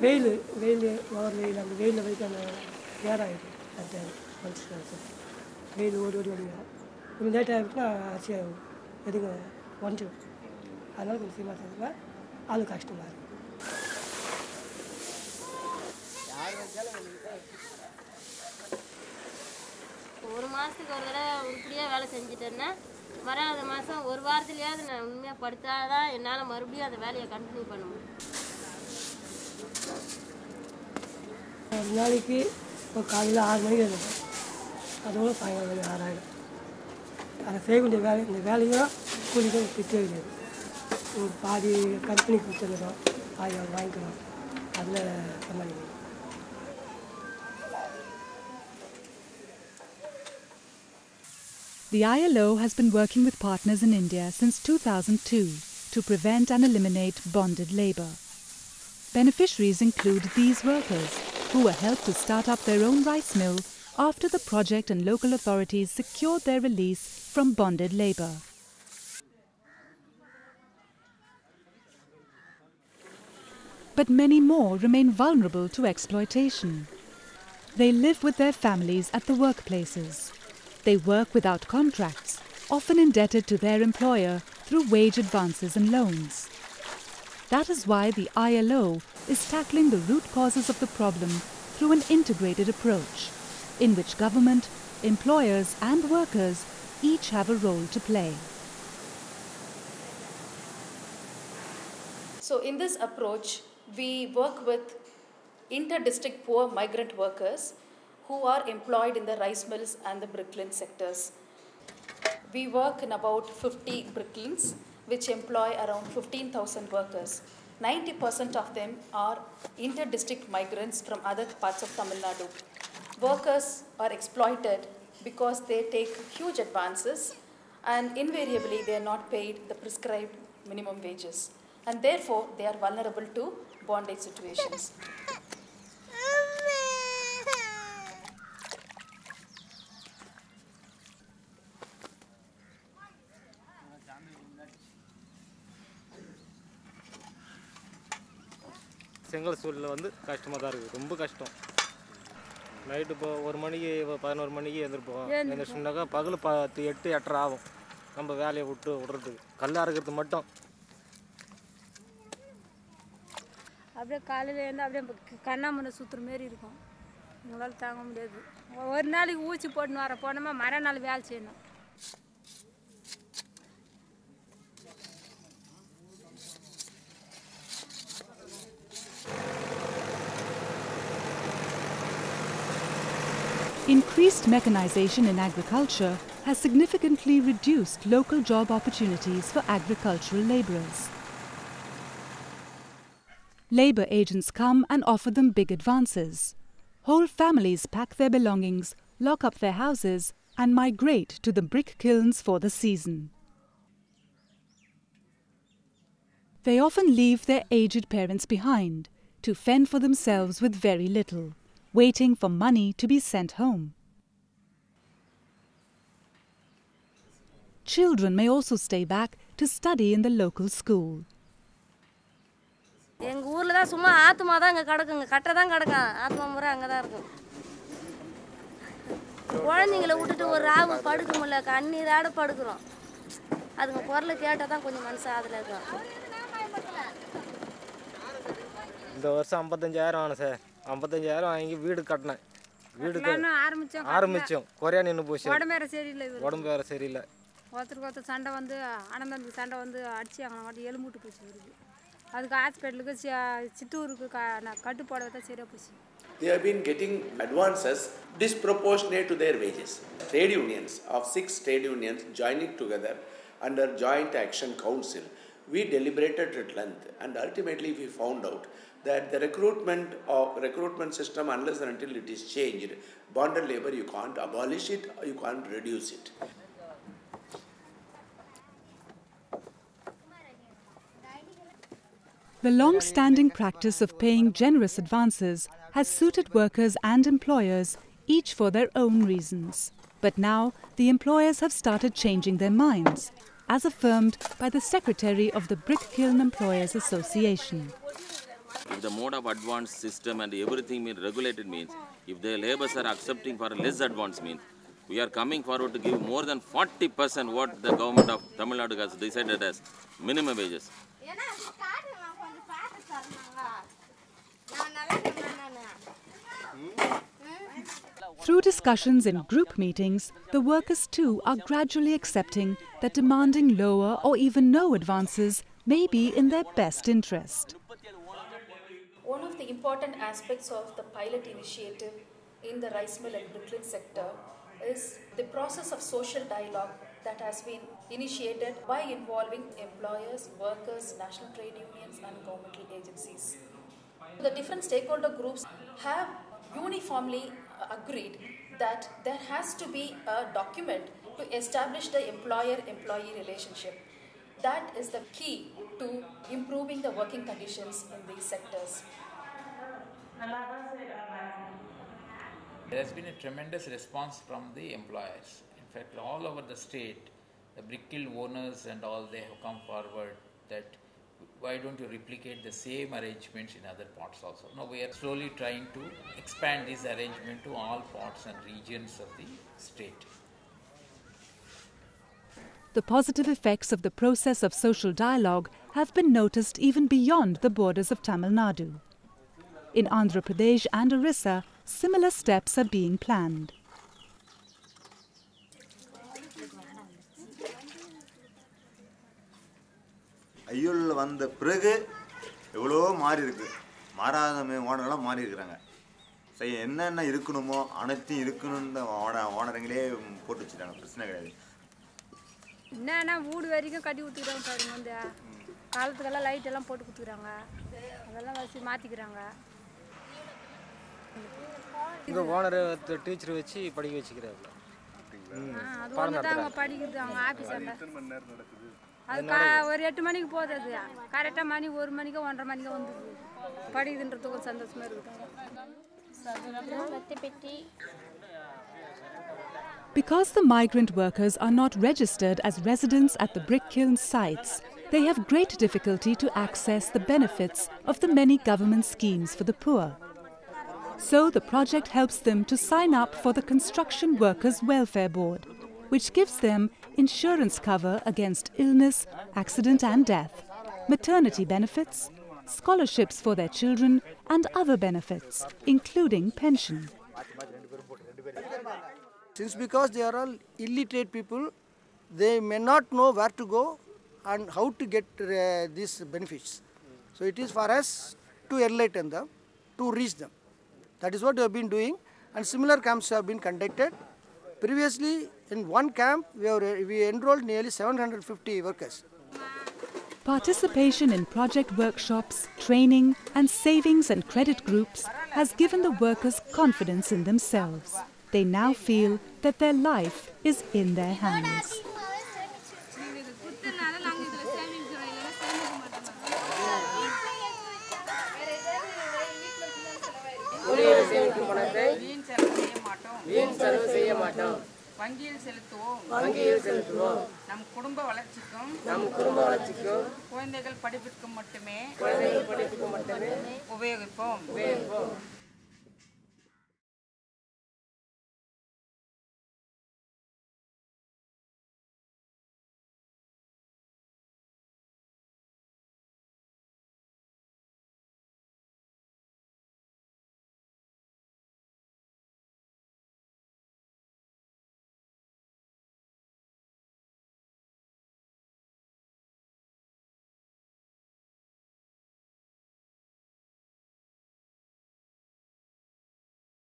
ஒரு மாசத்துக்கு ஒரு தடவை உருப்படியா வேலை செஞ்சிட்டேன்னா மறாத மாசம் ஒரு வாரத்திலேயாவது நான் உண்மையா படுத்தாதான் என்னால மறுபடியும் அந்த வேலையை கண்டினியூ பண்ண முடியும். ஒரு நாளைக்கு காலையில் 6 மணிக்கு எழுந்துப்பேன். அதோட சாயங்காலம் மணி 6 ஆகிடும். அதை செய்ய வேண்டிய வேலை இந்த வேலையும் கூலிக்கும் திட்டே கிடையாது. பாதி கம்பெனி கொடுத்துருக்கோம், பாதி அவங்க வாங்கிக்கிறோம், அதில் சமாளிக்கணும். The ILO has been working with partners in India since 2002 to prevent and eliminate bonded labour. Beneficiaries include these workers, who were helped to start up their own rice mill after the project and local authorities secured their release from bonded labour. But many more remain vulnerable to exploitation. They live with their families at the workplaces. They work without contracts, often indebted to their employer through wage advances and loans. That is why the ILO is tackling the root causes of the problem through an integrated approach, in which government, employers and workers each have a role to play. So in this approach, we work with inter-district poor migrant workers who are employed in the rice mills and the bricklin sectors. We work in about 50 bricklins, which employ around 15,000 workers. 90% of them are inter-district migrants from other parts of Tamil Nadu. Workers are exploited because they take huge advances and invariably they are not paid the prescribed minimum wages. And therefore, they are vulnerable to bondage situations. செங்கல் சூழலில் வந்து கஷ்டமாக தான் இருக்குது, ரொம்ப கஷ்டம். Night இப்போ 1 மணிக்கு 11 மணிக்கு எழுந்திருப்போம். எழுந்திரிச்சோம்னாக்கா பகல் 8 8:30 ஆகும் நம்ம வேலையை விடுறதுக்கு. கல் அறுக்கிறது மட்டும். அப்படியே காலையில் இருந்து அப்படியே கண்ணாமண்ணை சுற்றுற மாரி இருக்கும். உங்களால் தாங்க முடியாது. ஒரு நாளைக்கு ஊசி போட்டுன்னு போனோமா மறுநாள் வேலை செய்யணும். Increased mechanization in agriculture has significantly reduced local job opportunities for agricultural labourers. Labour agents come and offer them big advances. Whole families pack their belongings, lock up their houses and migrate to the brick kilns for the season. They often leave their aged parents behind to fend for themselves with very little, waiting for money to be sent home. Children may also stay back to study in the local school. எங்கள் ஊரில் தான் சும்மா ஆத்மா தான் இங்கே கிடக்குங்க, கட்டை தான் கிடக்கும், ஆத்மா முறை அங்கே தான் இருக்கும். குழந்தைங்கள விட்டுட்டு ஒரு ராவு படுக்க முடியல, கண்ணீராட படுக்கிறோம். அதுங்க குரலை கேட்டால் தான் கொஞ்சம் மனசு அதில் இருக்கும். இந்த வருஷம் 55,000 ஆனு சார். 55,000 வாங்கி வீடு கட்டினேன். வீடு ஆரம்பித்தோம், குறையா நின்று போச்சு. உடம்பு வேறு சரியில்லை. ஒருத்தருக்கு சண்டை வந்து அனந்தந்த சண்டை வந்து அடிச்சாங்க, மட்டும் எலும்புட்டு போச்சு இருக்கு. அதுக்கு ஹாஸ்பிட்டலுக்கு சித்தூருக்கு கட்டு போட தான் சரியாக போச்சு. They have been getting advances disproportionate to their wages. Trade unions of 6 trade unions joining together under Joint Action Council, we deliberated at length and ultimately we found out that the recruitment system, unless and until it is changed, bonded labor, you can't abolish it, you can't reduce it. The long-standing practice of paying generous advances has suited workers and employers, each for their own reasons. But now, the employers have started changing their minds, as affirmed by the Secretary of the Brick Kiln Employers Association. If the mode of advance system and everything means regulated means, if the laborers are accepting for less advance means, we are coming forward to give more than 40% what the government of Tamil Nadu has decided as minimum wages. Through discussions in group meetings, the workers too are gradually accepting that demanding lower or even no advances may be in their best interest. One of the important aspects of the pilot initiative in the rice mill and bricklin sector is the process of social dialogue that has been initiated by involving employers, workers, national trade unions and governmental agencies. The different stakeholder groups have uniformly agreed that there has to be a document to establish the employer-employee relationship. That is the key to improving the working conditions in these sectors. There has been a tremendous response from the employers. In fact, all over the state, the brick kiln owners and all, they have come forward that why don't you replicate the same arrangements in other parts also. Now we are slowly trying to expand this arrangement to all parts and regions of the state. The positive effects of the process of social dialogue have been noticed even beyond the borders of Tamil Nadu. In Andhra Pradesh and Orissa, similar steps are being planned. ஐயூரில் வந்த பிறகு எவ்வளோ மாறி இருக்கு, மாறாத ஓனரெல்லாம் மாறி இருக்கிறாங்க. சரி, என்னென்ன இருக்கணுமோ அனைத்தையும் இருக்கணும்னு ஓனருங்களே போட்டு வச்சுட்டாங்க, பிரச்சனை கிடையாது. என்னன்னா வீடு வரைக்கும் கட்டி கொடுத்துக்கிறாங்க பாருங்க, வந்து காலத்துக்கெல்லாம் லைட் எல்லாம் போட்டு கொடுத்துக்கிறாங்க, அதெல்லாம் வச்சு மாற்றிக்கிறாங்க. இந்த ஓனர் டீச்சர் வச்சு படிக்க வச்சுக்கிறாங்க. அது ஒன்று தாங்க படிக்கிறது அவங்க ஆஃபீஸில். அது ஒரு 8 மணிக்கு போகுது, அது கரெக்டாக மணி 1 மணிக்கோ 1:30 மணிக்கோ வந்துடுது. படிக்குதுன்றதுக்கு ஒரு சந்தோஷமாக இருக்குது. Because the migrant workers are not registered as residents at the brick kiln sites, they have great difficulty to access the benefits of the many government schemes for the poor. So the project helps them to sign up for the Construction Workers Welfare Board, which gives them insurance cover against illness, accident and death, maternity benefits, scholarships for their children and other benefits, including pension. Since because they are all illiterate people, they may not know where to go and how to get these benefits. So it is for us to enlighten them, to reach them. That is what we have been doing, and similar camps have been conducted. Previously, in one camp, we enrolled nearly 750 workers. Participation in project workshops, training and savings and credit groups has given the workers confidence in themselves. They now feel that their life is in their hands. வங்கியில் செலுத்துவோம், நம் குடும்ப வளர்ச்சிக்கும் குழந்தைகள் படிப்பிற்கும் மட்டுமே உபயோகிப்போம்.